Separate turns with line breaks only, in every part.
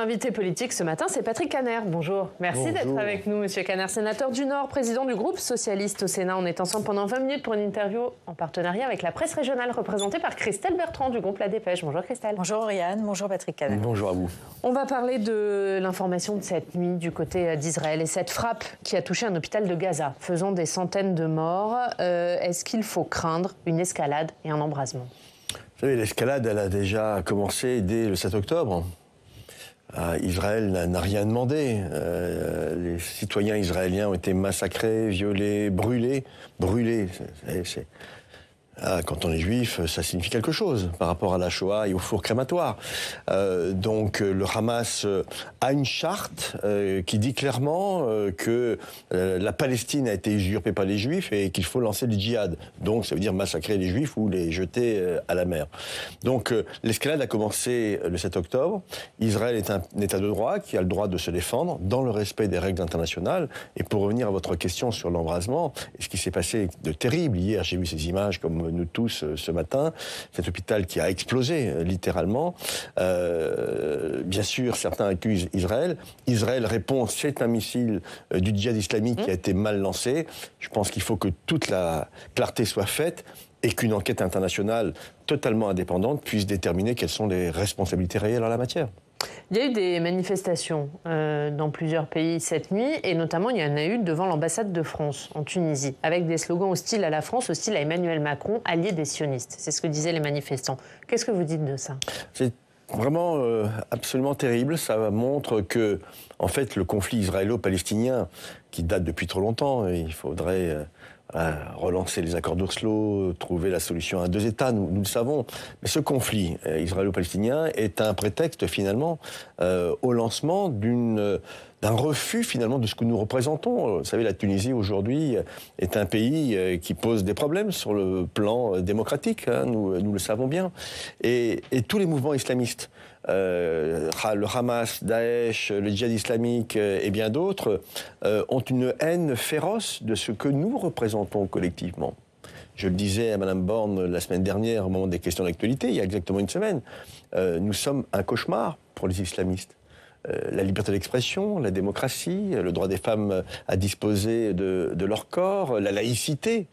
invité politique ce matin, c'est Patrick Kanner. Bonjour. Merci d'être avec nous, Monsieur Kanner, sénateur du Nord, président du groupe socialiste au Sénat. On est ensemble pendant 20 minutes pour une interview en partenariat avec la presse régionale représentée par Christelle Bertrand du groupe La Dépêche. Bonjour Christelle.
Bonjour Oriane, bonjour Patrick Kanner.
Bonjour à vous.
On va parler de l'information de cette nuit du côté d'Israël et cette frappe qui a touché un hôpital de Gaza, faisant des centaines de morts. Est-ce qu'il faut craindre une escalade et un embrasement ?
Vous savez, l'escalade, elle a déjà commencé dès le 7 octobre. Israël n'a rien demandé. Les citoyens israéliens ont été massacrés, violés, brûlés. Quand on est juif, ça signifie quelque chose par rapport à la Shoah et au four crématoire. Donc le Hamas a une charte qui dit clairement que la Palestine a été usurpée par les Juifs et qu'il faut lancer le djihad. Donc ça veut dire massacrer les Juifs ou les jeter à la mer. Donc l'escalade a commencé le 7 octobre. Israël est un État de droit qui a le droit de se défendre dans le respect des règles internationales. Et pour revenir à votre question sur l'embrasement, et ce qui s'est passé de terrible, hier j'ai vu ces images comme nous tous ce matin, cet hôpital qui a explosé littéralement. Bien sûr, certains accusent Israël. Israël répond, c'est un missile du djihad islamique qui a été mal lancé. Je pense qu'il faut que toute la clarté soit faite et qu'une enquête internationale totalement indépendante puisse déterminer quelles sont les responsabilités réelles en la matière.
Il y a eu des manifestations dans plusieurs pays cette nuit, et notamment il y en a eu devant l'ambassade de France en Tunisie, avec des slogans hostiles à la France, hostiles à Emmanuel Macron, allié des sionistes. C'est ce que disaient les manifestants. Qu'est-ce que vous dites de ça ?
C'est vraiment absolument terrible. Ça montre que, en fait, le conflit israélo-palestinien, qui date depuis trop longtemps, il faudrait relancer les accords d'Oslo, trouver la solution à deux États, nous le savons. Mais ce conflit israélo-palestinien est un prétexte finalement au lancement d'un refus finalement de ce que nous représentons. Vous savez, la Tunisie aujourd'hui est un pays qui pose des problèmes sur le plan démocratique, nous le savons bien. Et tous les mouvements islamistes, le Hamas, Daesh, le djihad islamique et bien d'autres, ont une haine féroce de ce que nous représentons collectivement. Je le disais à Mme Borne la semaine dernière, au moment des questions d'actualité, il y a exactement une semaine, nous sommes un cauchemar pour les islamistes. La liberté d'expression, la démocratie, le droit des femmes à disposer de leur corps, la laïcité,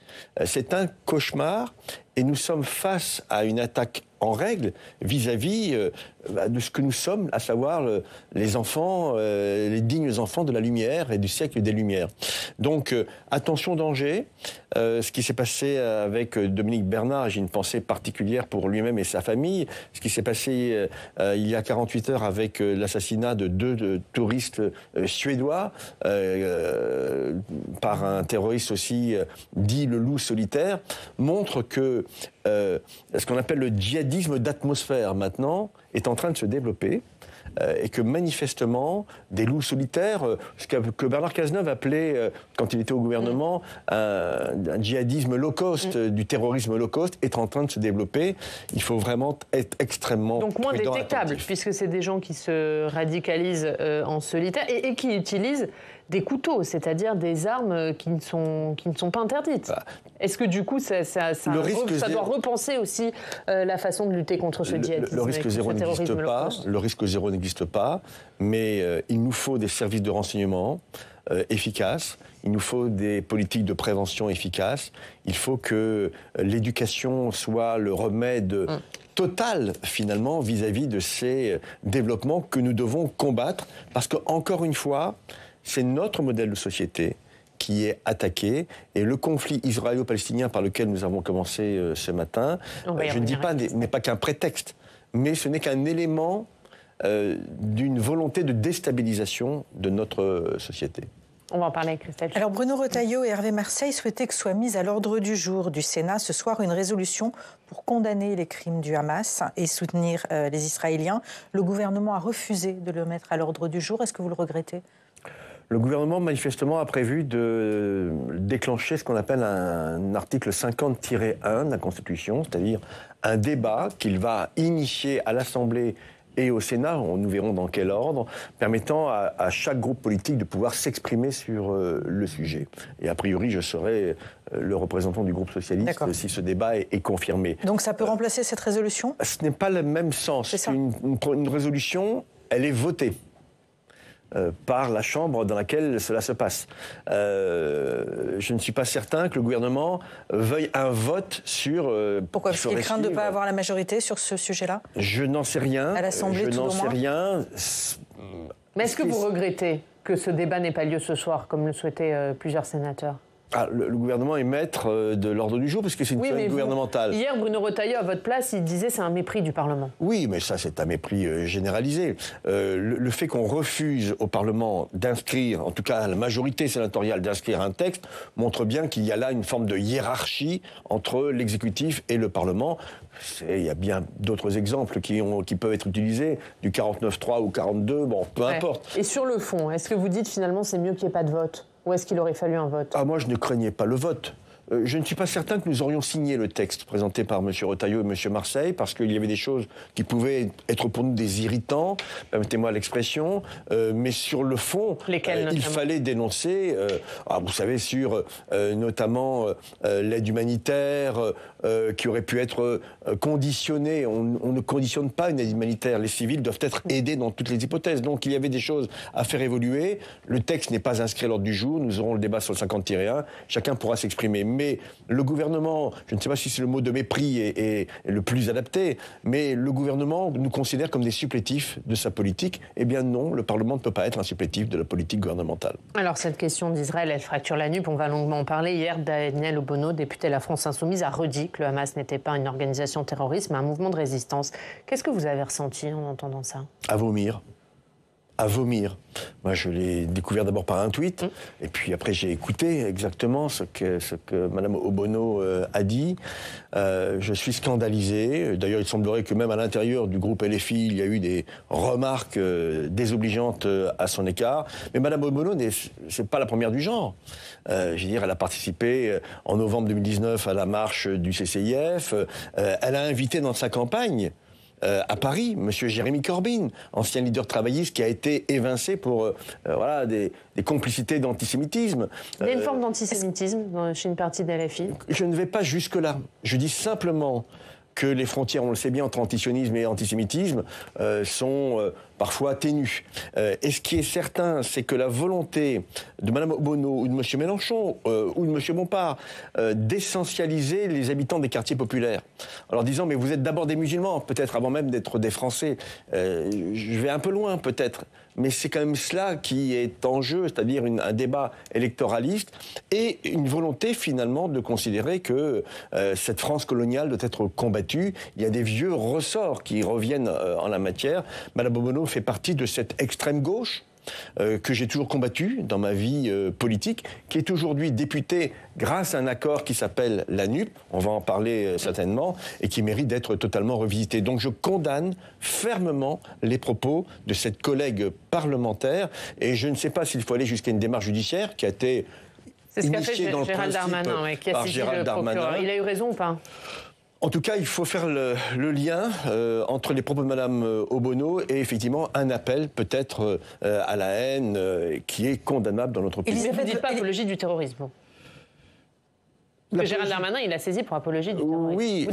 c'est un cauchemar et nous sommes face à une attaque en règle vis-à-vis de ce que nous sommes, à savoir les enfants, les dignes enfants de la lumière et du siècle des Lumières. Donc attention danger. Ce qui s'est passé avec Dominique Bernard, j'ai une pensée particulière pour lui-même et sa famille. Ce qui s'est passé il y a 48 heures avec l'assassinat de deux touristes suédois par un terroriste aussi dit le loup solitaire, montre que ce qu'on appelle le djihadisme d'atmosphère maintenant est en train de se développer et que manifestement des loups solitaires, ce que Bernard Cazeneuve appelait quand il était au gouvernement un djihadisme low cost, du terrorisme low cost, est en train de se développer. Il faut vraiment être extrêmement
donc moins
prudent,
détectable,
attentif.
Puisque c'est des gens qui se radicalisent en solitaire et qui utilisent des couteaux, c'est-à-dire des armes qui ne sont pas interdites. Bah, est-ce que du coup, ça doit repenser aussi la façon de lutter contre ce djihadisme?
Le risque zéro n'existe pas. Le risque zéro n'existe pas, mais il nous faut des services de renseignement efficaces. Il nous faut des politiques de prévention efficaces. Il faut que l'éducation soit le remède total, finalement, vis-à-vis de ces développements que nous devons combattre. Parce qu'encore une fois, c'est notre modèle de société qui est attaqué. Et le conflit israélo-palestinien par lequel nous avons commencé ce matin, je ne dis pas, n'est pas qu'un prétexte, mais ce n'est qu'un élément d'une volonté de déstabilisation de notre société.
On va en parler avec Christelle.
Alors Bruno Retailleau et Hervé Marseille souhaitaient que soit mise à l'ordre du jour du Sénat ce soir une résolution pour condamner les crimes du Hamas et soutenir les Israéliens. Le gouvernement a refusé de le mettre à l'ordre du jour. Est-ce que vous le regrettez ?
Le gouvernement, manifestement, a prévu de déclencher ce qu'on appelle un article 50-1 de la Constitution, c'est-à-dire un débat qu'il va initier à l'Assemblée et au Sénat, nous verrons dans quel ordre, permettant à chaque groupe politique de pouvoir s'exprimer sur le sujet. Et a priori, je serai le représentant du groupe socialiste si ce débat est confirmé.
Donc ça peut remplacer cette résolution ?
Ce n'est pas le même sens.
C'est ça.
Une résolution elle est votée par la Chambre dans laquelle cela se passe. Je ne suis pas certain que le gouvernement veuille un vote sur...
Pourquoi? Parce qu'il craint de ne pas avoir la majorité sur ce sujet-là?
Je n'en sais rien.
À l'Assemblée,
je n'en sais rien.
Mais est-ce que vous regrettez que ce débat n'ait pas lieu ce soir, comme le souhaitaient plusieurs sénateurs?
Le gouvernement est maître de l'ordre du jour, parce que c'est une semaine gouvernementale.
Hier, Bruno Retailleau, à votre place, il disait que c'est un mépris du Parlement.
Oui, mais ça, c'est un mépris généralisé. Le fait qu'on refuse au Parlement d'inscrire, en tout cas à la majorité sénatoriale, d'inscrire un texte, montre bien qu'il y a là une forme de hiérarchie entre l'exécutif et le Parlement. Il y a bien d'autres exemples qui peuvent être utilisés, du 49.3 ou 42, bon, peu importe.
Et sur le fond, est-ce que vous dites finalement c'est mieux qu'il n'y ait pas de vote? Ou est-ce qu'il aurait fallu un vote?
Moi, je ne craignais pas le vote. Je ne suis pas certain que nous aurions signé le texte présenté par M. Retailleau et M. Marseille, parce qu'il y avait des choses qui pouvaient être pour nous des irritants, permettez-moi l'expression, mais sur le fond, il fallait dénoncer, vous savez, sur notamment l'aide humanitaire qui aurait pu être conditionnée. On ne conditionne pas une aide humanitaire. Les civils doivent être aidés dans toutes les hypothèses. Donc il y avait des choses à faire évoluer. Le texte n'est pas inscrit à l'ordre du jour. Nous aurons le débat sur le 50-1. Chacun pourra s'exprimer. Mais le gouvernement, je ne sais pas si c'est le mot de mépris est le plus adapté, mais le gouvernement nous considère comme des supplétifs de sa politique. Eh bien non, le Parlement ne peut pas être un supplétif de la politique gouvernementale.
Alors cette question d'Israël, elle fracture la nuque, on va longuement en parler. Hier, Daniel Obono, député de la France Insoumise, a redit que le Hamas n'était pas une organisation terroriste, mais un mouvement de résistance. Qu'est-ce que vous avez ressenti en entendant ça?
À vomir. À vomir. Moi, je l'ai découvert d'abord par un tweet, et puis après j'ai écouté exactement ce que Mme Obono a dit. Je suis scandalisé. D'ailleurs, il semblerait que même à l'intérieur du groupe LFI, il y a eu des remarques désobligeantes à son égard. Mais Mme Obono, c'est pas la première du genre. Je veux dire, elle a participé en novembre 2019 à la marche du CCIF. Elle a invité dans sa campagne à Paris, M. Jérémy Corbyn, ancien leader travailliste qui a été évincé pour des complicités d'antisémitisme.
Il y a une forme d'antisémitisme chez une partie de LFI.
Je ne vais pas jusque-là. Je dis simplement que les frontières, on le sait bien, entre antisionisme et antisémitisme sont parfois ténues. Et ce qui est certain, c'est que la volonté de Mme Obono ou de M. Mélenchon ou de M. Bompard d'essentialiser les habitants des quartiers populaires, en leur disant « mais vous êtes d'abord des musulmans, peut-être avant même d'être des Français ». Je vais un peu loin, peut-être. Mais c'est quand même cela qui est en jeu, c'est-à-dire un débat électoraliste et une volonté finalement de considérer que cette France coloniale doit être combattue. Il y a des vieux ressorts qui reviennent en la matière. Mme Obono fait partie de cette extrême gauche que j'ai toujours combattu dans ma vie politique, qui est aujourd'hui députée grâce à un accord qui s'appelle la NUP, on va en parler certainement, et qui mérite d'être totalement revisité. Donc je condamne fermement les propos de cette collègue parlementaire, et je ne sais pas s'il faut aller jusqu'à une démarche judiciaire qui a été
c'est ce qu'a fait Gérald Darmanin, qui a saisi le procureur. Il a eu raison ou pas?
En tout cas, il faut faire le lien entre les propos de Mme Obono et effectivement un appel peut-être à la haine qui est condamnable dans notre pays.
Mais vous ne dites pas apologie du terrorisme. Parce que Gérald Darmanin, il a saisi pour apologie du terrorisme.
Oui,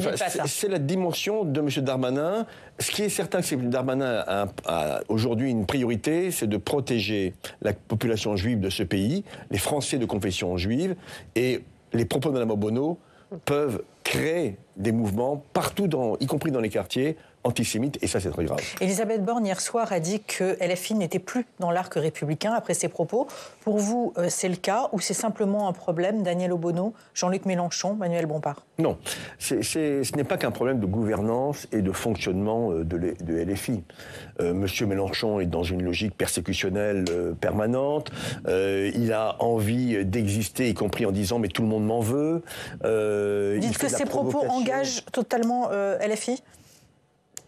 c'est la dimension de M. Darmanin. Ce qui est certain, c'est que Darmanin a aujourd'hui une priorité, c'est de protéger la population juive de ce pays, les Français de confession juive, et les propos de Mme Obono peuvent créer des mouvements partout, y compris dans les quartiers, antisémites, et ça c'est très grave.
Elisabeth Borne, hier soir, a dit que LFI n'était plus dans l'arc républicain après ses propos. Pour vous, c'est le cas ou c'est simplement un problème, Daniel Obono, Jean-Luc Mélenchon, Manuel Bompard?
Non, ce n'est pas qu'un problème de gouvernance et de fonctionnement de LFI. Monsieur Mélenchon est dans une logique persécutionnelle permanente. Il a envie d'exister, y compris en disant « mais tout le monde m'en veut ».
Dites que ces propos engagent totalement LFI?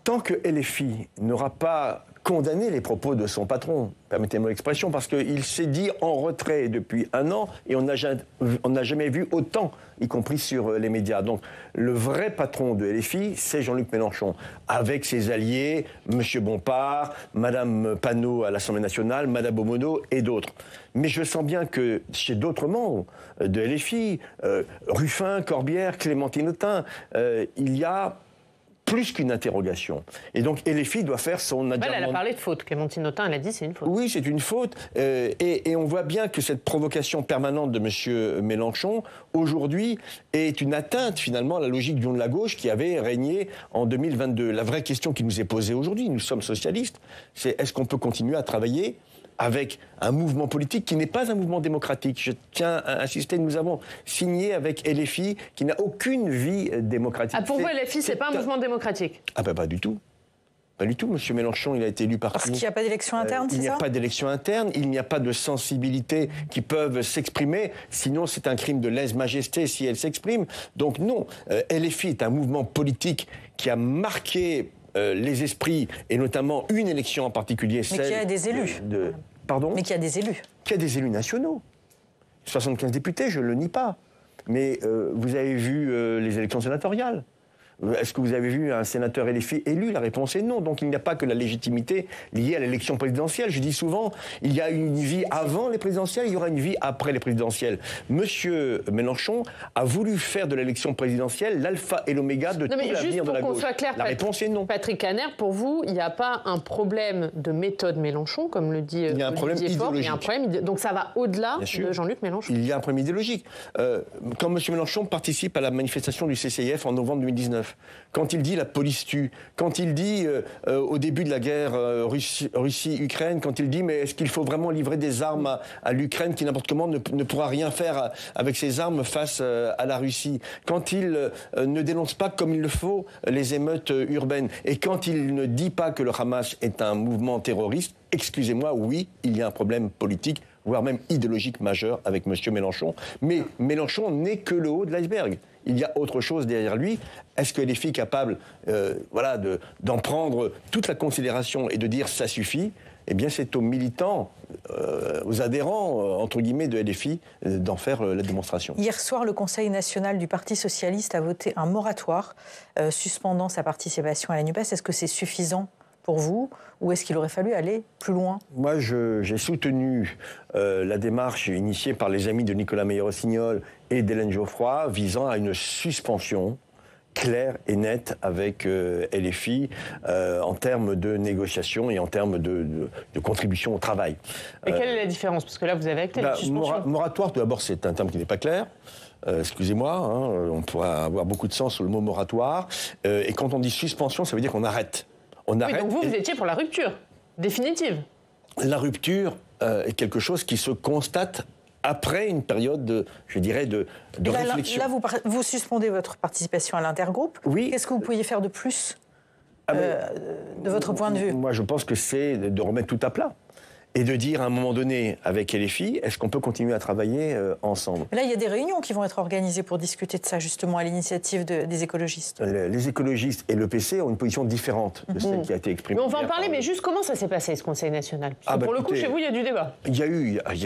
Tant que LFI n'aura pas condamné les propos de son patron, permettez-moi l'expression, parce qu'il s'est dit en retrait depuis un an et on n'a jamais vu autant, y compris sur les médias. Donc le vrai patron de LFI, c'est Jean-Luc Mélenchon, avec ses alliés, M. Bompard, Mme Panot à l'Assemblée nationale, Mme Obono et d'autres. Mais je sens bien que chez d'autres membres de LFI, Ruffin, Corbière, Clémentine Autain, il y a plus qu'une interrogation. Et donc, LFI doit faire son adjoint.
Elle a parlé de faute. Clémentine Autain, elle a dit c'est une faute.
Oui, c'est une faute. Et on voit bien que cette provocation permanente de M. Mélenchon, aujourd'hui, est une atteinte, finalement, à la logique d'union de la gauche qui avait régné en 2022. La vraie question qui nous est posée aujourd'hui, nous sommes socialistes, c'est est-ce qu'on peut continuer à travailler avec un mouvement politique qui n'est pas un mouvement démocratique. Je tiens à insister, nous avons signé avec LFI qui n'a aucune vie démocratique.
Ah, pour vous, LFI, c'est pas un mouvement démocratique?
Ah ben pas du tout. Pas du tout. Monsieur Mélenchon, il a été élu par...
Parce qu'il n'y a pas d'élection interne, c'est ça?
Il n'y a pas d'élection interne, il n'y a pas de sensibilités qui peuvent s'exprimer, sinon c'est un crime de lèse-majesté si elle s'exprime. Donc non, LFI est un mouvement politique qui a marqué les esprits, et notamment une élection en particulier,
mais qui a des élus.
Pardon ?
Mais qui a des élus.
Qui a des élus nationaux. 75 députés, je ne le nie pas. Mais vous avez vu les élections sénatoriales. Est-ce que vous avez vu un sénateur LFI élu? La réponse est non. Donc il n'y a pas que la légitimité liée à l'élection présidentielle. Je dis souvent, il y a une vie avant les présidentielles, il y aura une vie après les présidentielles. Monsieur Mélenchon a voulu faire de l'élection présidentielle l'alpha et l'oméga de tout l'avenir de la gauche.
Soit clair,
la réponse est non.
Patrick Kanner, pour vous, il n'y a pas un problème de méthode Mélenchon, comme le dit
il y a un problème idéologique.
Il y a un problème, donc ça va au-delà de Jean-Luc Mélenchon.
Il y a un problème idéologique. Quand monsieur Mélenchon participe à la manifestation du CCIF en novembre 2019, quand il dit la police tue, quand il dit au début de la guerre Russie-Ukraine, quand il dit mais est-ce qu'il faut vraiment livrer des armes à l'Ukraine qui n'importe comment ne pourra rien faire avec ses armes face à la Russie, quand il ne dénonce pas comme il le faut les émeutes urbaines, et quand il ne dit pas que le Hamas est un mouvement terroriste, excusez-moi, oui, il y a un problème politique, voire même idéologique majeur avec M. Mélenchon. Mais Mélenchon n'est que le haut de l'iceberg. Il y a autre chose derrière lui. Est-ce que LFI est capable d'en prendre toute la considération et de dire ça suffit? Eh bien, c'est aux militants, aux adhérents, entre guillemets, de LFI, d'en faire la démonstration.
Hier soir, le Conseil national du Parti socialiste a voté un moratoire suspendant sa participation à la NUPES. Est-ce que c'est suffisant pour vous, ou est-ce qu'il aurait fallu aller plus loin?
Moi, j'ai soutenu la démarche initiée par les amis de Nicolas Meyer-Rossignol et d'Hélène Geoffroy visant à une suspension claire et nette avec LFI en termes de négociation et en termes de contribution au travail.
Et quelle est la différence? Parce que là, vous avez acté la suspension.
Moratoire, tout d'abord, c'est un terme qui n'est pas clair. Excusez-moi, on pourra avoir beaucoup de sens sur le mot moratoire. Et quand on dit suspension, ça veut dire qu'on arrête.
Oui, donc vous étiez pour la rupture définitive.
La rupture est quelque chose qui se constate après une période de réflexion.
Là, vous suspendez votre participation à l'intergroupe.
Oui.
Qu'est-ce que vous pourriez faire de plus de votre point de vue?
Moi, je pense que c'est de remettre tout à plat. Et de dire à un moment donné, avec LFI, est-ce qu'on peut continuer à travailler ensemble?
Là, il y a des réunions qui vont être organisées pour discuter de ça, justement, à l'initiative des écologistes.
Les écologistes et l'EPC ont une position différente de celle qui a été exprimée.
Mais on va en parler, mais juste comment ça s'est passé, ce Conseil national? Parce que pour le coup, chez vous, il y a du débat. Il y a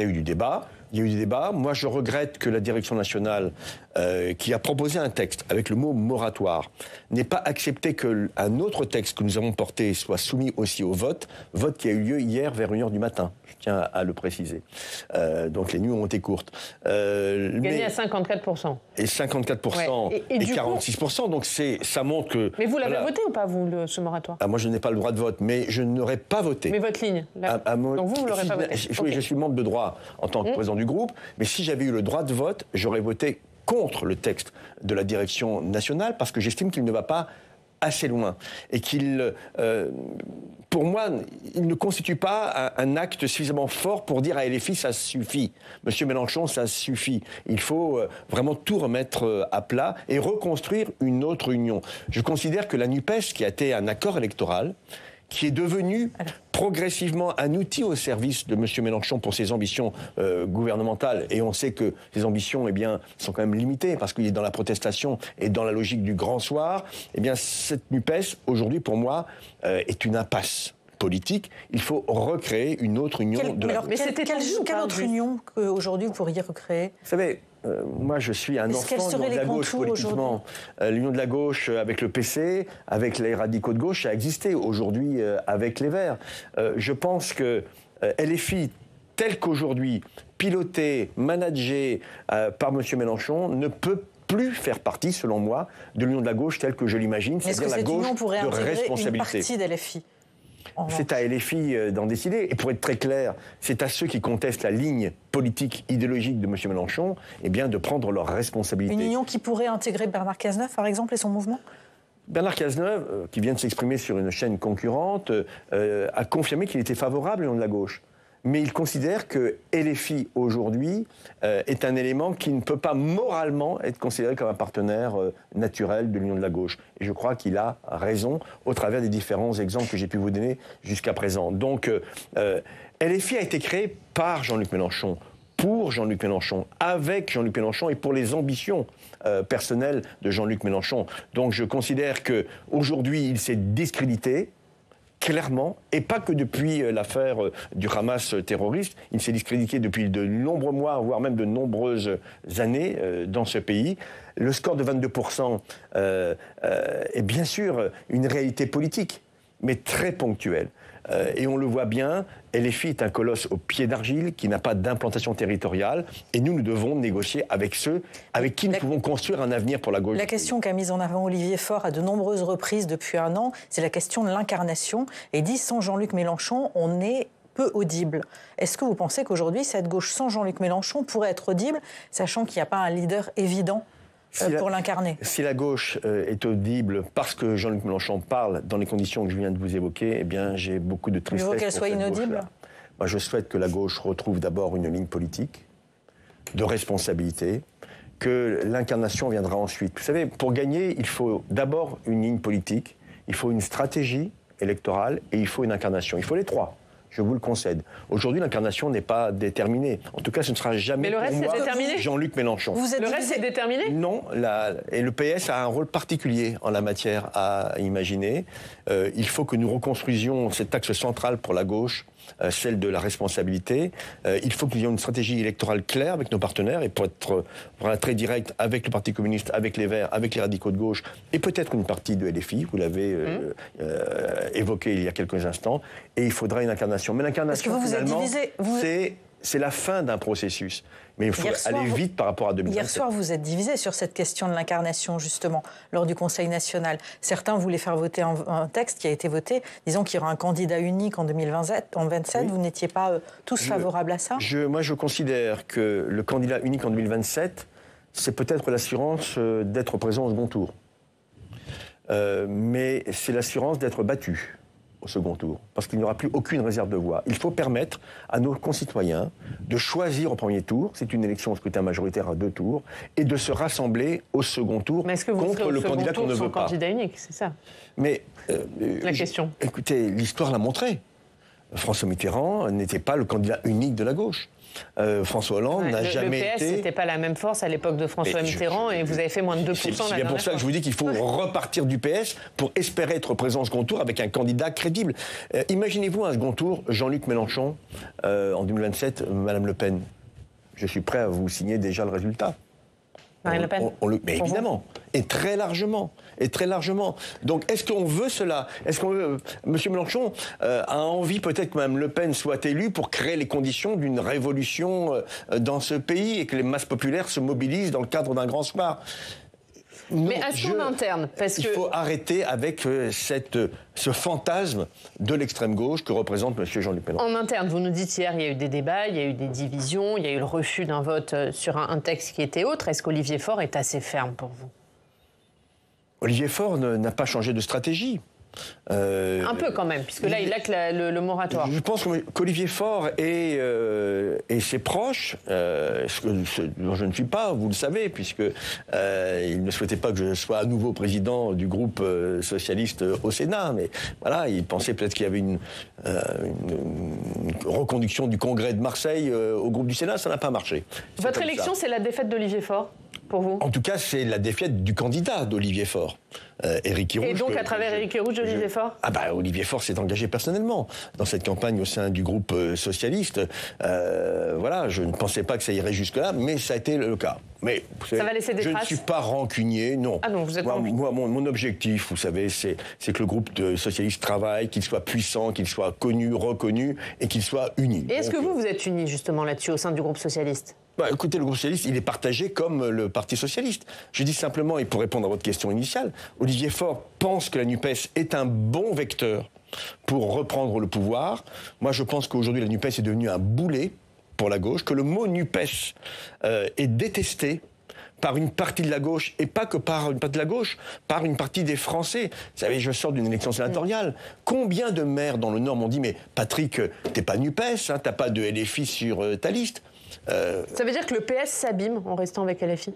eu du débat. Il y a eu des débats. Moi, je regrette que la direction nationale, qui a proposé un texte avec le mot moratoire, n'ait pas accepté qu'un autre texte que nous avons porté soit soumis aussi au vote qui a eu lieu hier vers 1h du matin. Je tiens à le préciser. Donc les nuits ont été courtes.
Gagné à 54%.
Et 54% et 46%. Donc ça montre que...
Mais vous l'avez voté ou pas, vous, ce moratoire?
Moi, je n'ai pas le droit de vote, mais je n'aurais pas voté.
Mais votre ligne donc vous l'aurez pas voté?
Oui, je suis membre de droit en tant que président du groupe, mais si j'avais eu le droit de vote, j'aurais voté contre le texte de la direction nationale parce que j'estime qu'il ne va pas assez loin et qu'il, pour moi, il ne constitue pas un acte suffisamment fort pour dire à LFI ça suffit. Monsieur Mélenchon, ça suffit. Il faut vraiment tout remettre à plat et reconstruire une autre union. Je considère que la NUPES, qui a été un accord électoral, qui est devenu progressivement un outil au service de M. Mélenchon pour ses ambitions gouvernementales. Et on sait que ces ambitions sont quand même limitées parce qu'il est dans la protestation et dans la logique du grand soir. Cette NUPES, aujourd'hui, pour moi, est une impasse politique. Il faut recréer une autre union.
Quelle autre union qu'aujourd'hui vous pourriez recréer?
Vous savez, moi, je suis un enfant de la gauche politiquement. L'union de la gauche avec le PC, avec les radicaux de gauche, a existé aujourd'hui avec les Verts. Je pense que LFI, tel qu'aujourd'hui, piloté, managé par M. Mélenchon, ne peut plus faire partie, selon moi, de l'union de la gauche telle que je l'imagine, c'est-à-dire la gauche de responsabilité.
Une partie d'LFI.
C'est à LFI d'en décider. Et pour être très clair, c'est à ceux qui contestent la ligne politique, idéologique de M. Mélenchon, eh bien, de prendre leurs responsabilités.
Une union qui pourrait intégrer Bernard Cazeneuve, par exemple, et son mouvement ?
Bernard Cazeneuve, qui vient de s'exprimer sur une chaîne concurrente, a confirmé qu'il était favorable à l'union de la gauche. Mais il considère que LFI, aujourd'hui, est un élément qui ne peut pas moralement être considéré comme un partenaire naturel de l'union de la gauche. Et je crois qu'il a raison au travers des différents exemples que j'ai pu vous donner jusqu'à présent. Donc, LFI a été créé par Jean-Luc Mélenchon, pour Jean-Luc Mélenchon, avec Jean-Luc Mélenchon et pour les ambitions personnelles de Jean-Luc Mélenchon. Donc je considère qu'aujourd'hui, il s'est discrédité, clairement, et pas que depuis l'affaire du Hamas terroriste. Il s'est discrédité depuis de nombreux mois, voire même de nombreuses années dans ce pays. Le score de 22% est bien sûr une réalité politique, mais très ponctuelle. Et on le voit bien, LFI est un colosse au pied d'argile qui n'a pas d'implantation territoriale. Et nous devons négocier avec ceux avec qui nous pouvons construire un avenir pour la gauche.
La question qu'a mise en avant Olivier Faure à de nombreuses reprises depuis un an, c'est la question de l'incarnation. Et dit, sans Jean-Luc Mélenchon, on est peu audible. Est-ce que vous pensez qu'aujourd'hui, cette gauche sans Jean-Luc Mélenchon pourrait être audible, sachant qu'il n'y a pas un leader évident pour l'incarner?
Si la gauche est audible parce que Jean-Luc Mélenchon parle dans les conditions que je viens de vous évoquer, eh bien, j'ai beaucoup de tristesse.
Il faut qu'elle soit inaudible.
Moi, je souhaite que la gauche retrouve d'abord une ligne politique, de responsabilité, que l'incarnation viendra ensuite. Vous savez, pour gagner, il faut d'abord une ligne politique, il faut une stratégie électorale et il faut une incarnation. Il faut les trois. Je vous le concède. Aujourd'hui, l'incarnation n'est pas déterminée. En tout cas, ce ne sera jamais pour moi Jean-Luc Mélenchon.
Le reste est déterminé ?
Non. Et le PS a un rôle particulier en la matière à imaginer. Il faut que nous reconstruisions cet axe central pour la gauche, celle de la responsabilité. Il faut qu'il y ait une stratégie électorale claire avec nos partenaires et pour être très direct avec le Parti communiste, avec les Verts, avec les radicaux de gauche et peut-être une partie de LFI, vous l'avez évoqué il y a quelques instants, et il faudra une incarnation. Mais l'incarnation, finalement, c'est la fin d'un processus. Mais il faut aller vite par rapport à 2027.
Hier soir, vous êtes divisé sur cette question de l'incarnation, justement, lors du Conseil national. Certains voulaient faire voter un texte qui a été voté, disons qu'il y aura un candidat unique en 2027. Oui. Vous n'étiez pas tous favorables à ça ?
Moi, je considère que le candidat unique en 2027, c'est peut-être l'assurance d'être présent au second tour. Mais c'est l'assurance d'être battu au second tour, parce qu'il n'y aura plus aucune réserve de voix. Il faut permettre à nos concitoyens de choisir au premier tour, c'est une élection au scrutin majoritaire à 2 tours, et de se rassembler au second tour contre le candidat qu'on ne veut pas.
Candidat unique, c'est ça.
Mais
la question.
Écoutez, l'histoire l'a montré. François Mitterrand n'était pas le candidat unique de la gauche. François Hollande n'a jamais été...
Le PS n'était pas la même force à l'époque de François Mitterrand et vous avez fait moins de 2% la dernière fois.
C'est bien pour ça que je vous dis qu'il faut repartir du PS pour espérer être présent au second tour avec un candidat crédible. Imaginez-vous un second tour, Jean-Luc Mélenchon, en 2027, Madame Le Pen. Je suis prêt à vous signer déjà le résultat.
Marine Le Pen.
Mais évidemment, et très largement. Donc, est-ce qu'on veut cela ? Est-ce qu'on veut... M. Mélenchon a envie peut-être que Mme Le Pen soit élue pour créer les conditions d'une révolution dans ce pays et que les masses populaires se mobilisent dans le cadre d'un grand soir. Non,
mais à son interne, parce
il faut arrêter avec ce fantasme de l'extrême gauche que représente M. Jean-Luc Mélenchon.
En interne, vous nous dites hier, il y a eu des débats, il y a eu des divisions, il y a eu le refus d'un vote sur un texte qui était autre. Est-ce qu'Olivier Faure est assez ferme pour vous ? Olivier
Faure n'a pas changé de stratégie.
Un peu quand même, puisque là, il acte le moratoire.
Je pense qu'Olivier Faure et ses proches, dont je ne suis pas, vous le savez, puisque il ne souhaitait pas que je sois à nouveau président du groupe socialiste au Sénat, mais voilà, il pensait peut-être qu'il y avait une reconduction du Congrès de Marseille au groupe du Sénat, ça n'a pas marché.
Votre élection, c'est la défaite d'Olivier Faure ? Pour vous ?
En tout cas, c'est la défaite du candidat d'Olivier Faure. Éric Kerrouche.
Et donc, à travers Éric Kerrouche, Olivier Faure ?
Olivier Faure s'est engagé personnellement dans cette campagne au sein du groupe socialiste. Je ne pensais pas que ça irait jusque-là, mais ça a été le cas. Mais
ça va laisser des traces.
Je ne suis pas rancunier, non.
Ah non, vous êtes
mon objectif, vous savez, c'est que le groupe socialiste travaille, qu'il soit puissant, qu'il soit connu, reconnu et qu'il soit uni.
Et est-ce que vous êtes unis justement là-dessus au sein du groupe socialiste ?
Écoutez, le groupe socialiste, il est partagé comme le Parti socialiste. Je dis simplement, et pour répondre à votre question initiale, Olivier Faure pense que la NUPES est un bon vecteur pour reprendre le pouvoir. Moi, je pense qu'aujourd'hui, la NUPES est devenue un boulet pour la gauche, que le mot NUPES est détesté par une partie de la gauche, et pas que par une partie de la gauche, par une partie des Français. Vous savez, je sors d'une élection sénatoriale. Combien de maires dans le Nord m'ont dit « Mais Patrick, t'es pas NUPES, t'as pas de LFI sur ta liste ».
Ça veut dire que le PS s'abîme en restant avec LFI ?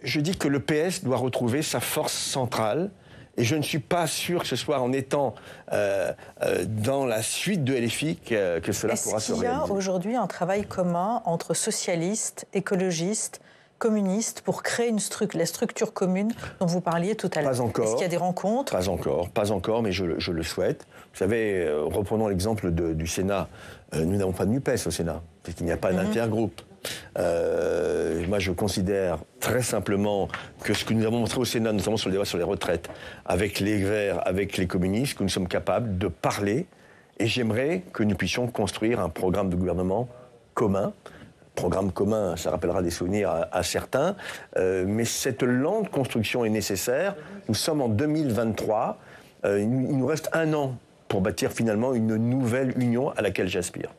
Je dis que le PS doit retrouver sa force centrale. Et je ne suis pas sûr que ce soit en étant dans la suite de LFI que cela pourra se réaliser.
Est-ce qu'il y a aujourd'hui un travail commun entre socialistes, écologistes, communistes pour créer la structure commune dont vous parliez tout à l'heure ?
Pas encore.
Est-ce qu'il y a des rencontres ?
Pas encore, mais je le souhaite. Vous savez, reprenons l'exemple du Sénat. Nous n'avons pas de NUPES au Sénat, parce qu'il n'y a pas d'intergroupe. Moi, je considère très simplement que ce que nous avons montré au Sénat, notamment sur le débat sur les retraites, avec les Verts, avec les communistes, que nous sommes capables de parler. Et j'aimerais que nous puissions construire un programme de gouvernement commun. Programme commun, ça rappellera des souvenirs à certains. Mais cette lente construction est nécessaire. Nous sommes en 2023. Il nous reste 1 an pour bâtir finalement une nouvelle union à laquelle j'aspire.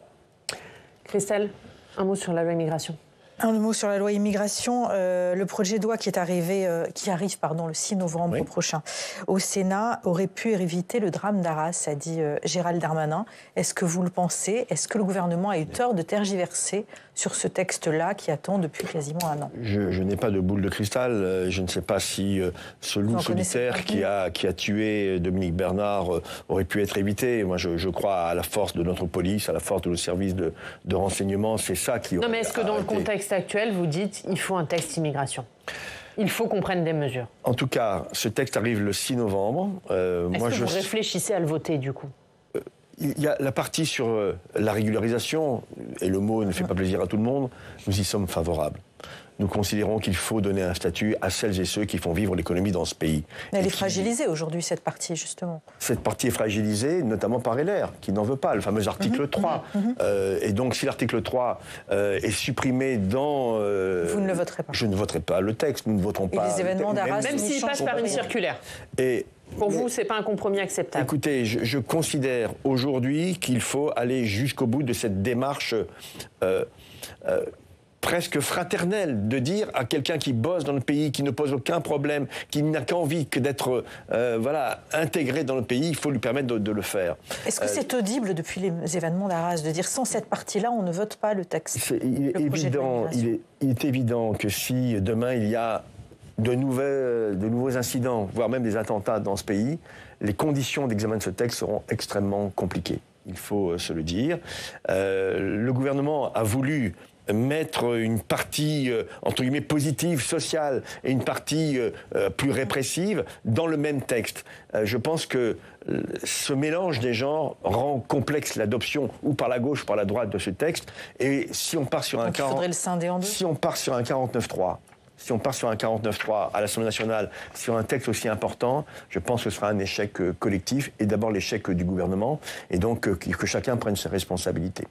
Christelle, un mot sur la loi immigration.
Un mot sur la loi immigration. Le projet de loi qui arrive le 6 novembre prochain au Sénat aurait pu éviter le drame d'Arras, a dit Gérald Darmanin. Est-ce que vous le pensez ? Est-ce que le gouvernement a eu tort de tergiverser sur ce texte-là qui attend depuis quasiment 1 an ?
Je n'ai pas de boule de cristal. Je ne sais pas si ce loup solitaire qui a tué Dominique Bernard aurait pu être évité. Moi, je crois à la force de notre police, à la force de nos services de renseignement. C'est ça qui aurait...
Non, mais est-ce que dans le contexte actuel, vous dites il faut un texte immigration ? Il faut qu'on prenne des mesures.
En tout cas, ce texte arrive le 6 novembre.
Est-ce que vous réfléchissez à le voter, du coup ?
Il y a la partie sur la régularisation, et le mot ne fait pas plaisir à tout le monde, nous y sommes favorables. Nous considérons qu'il faut donner un statut à celles et ceux qui font vivre l'économie dans ce pays.
Mais elle est fragilisée aujourd'hui, cette partie, justement.
Cette partie est fragilisée, notamment par LR, qui n'en veut pas, le fameux article 3. Et donc, si l'article 3 est supprimé dans...
vous ne le voterez pas.
Je ne voterai pas le texte, nous ne voterons pas...
Et les événements d'Arras...
Même s'il passe par une circulaire. Pour vous, ce n'est pas un compromis acceptable.
Écoutez, je considère aujourd'hui qu'il faut aller jusqu'au bout de cette démarche presque fraternelle, de dire à quelqu'un qui bosse dans le pays, qui ne pose aucun problème, qui n'a qu'envie que d'être intégré dans le pays, il faut lui permettre de le faire.
Est-ce que c'est audible depuis les événements d'Arras de dire sans cette partie-là, on ne vote pas le texte ?
Il est évident que si demain il y a de nouveaux incidents, voire même des attentats dans ce pays, les conditions d'examen de ce texte seront extrêmement compliquées. Il faut se le dire. Le gouvernement a voulu mettre une partie, entre guillemets, positive, sociale, et une partie plus répressive dans le même texte. Je pense que ce mélange des genres rend complexe l'adoption, ou par la gauche ou par la droite, de ce texte. Et si on part sur un 49.3, si on part sur un 49.3 à l'Assemblée nationale, sur un texte aussi important, je pense que ce sera un échec collectif, et d'abord l'échec du gouvernement, et donc que chacun prenne ses responsabilités.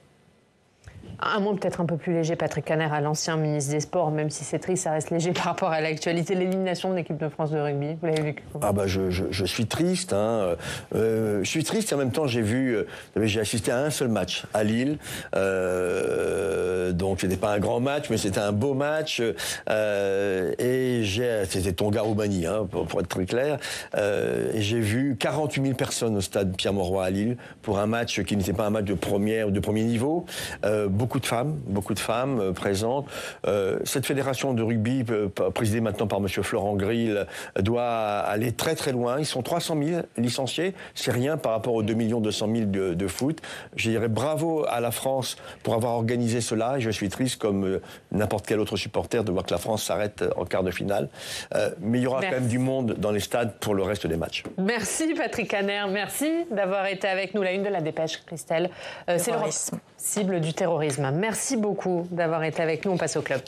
Un mot peut-être un peu plus léger, Patrick Kanner, à l'ancien ministre des Sports, même si c'est triste, ça reste léger par rapport à l'actualité, l'élimination de l'équipe de France de rugby. Vous l'avez vécu comment ?
Je suis triste. Je suis triste et en même temps j'ai assisté à un seul match à Lille. Donc c'était pas un grand match, mais c'était un beau match. C'était Tonga-Roumanie, pour être très clair. Et j'ai vu 48 000 personnes au stade Pierre-Mauroy à Lille pour un match qui n'était pas un match de premier niveau. Beaucoup de femmes présentes. Cette fédération de rugby, présidée maintenant par M. Florent Grill, doit aller très très loin. Ils sont 300 000 licenciés. C'est rien par rapport aux 2 200 000 de foot. Je dirais bravo à la France pour avoir organisé cela. je suis triste comme n'importe quel autre supporter de voir que la France s'arrête en quart de finale. Mais il y aura quand même du monde dans les stades pour le reste des matchs.
Merci Patrick Caner, merci d'avoir été avec nous. La une de la dépêche, Christelle. C'est l'Europe, cible du terrorisme. Merci beaucoup d'avoir été avec nous. On passe au club.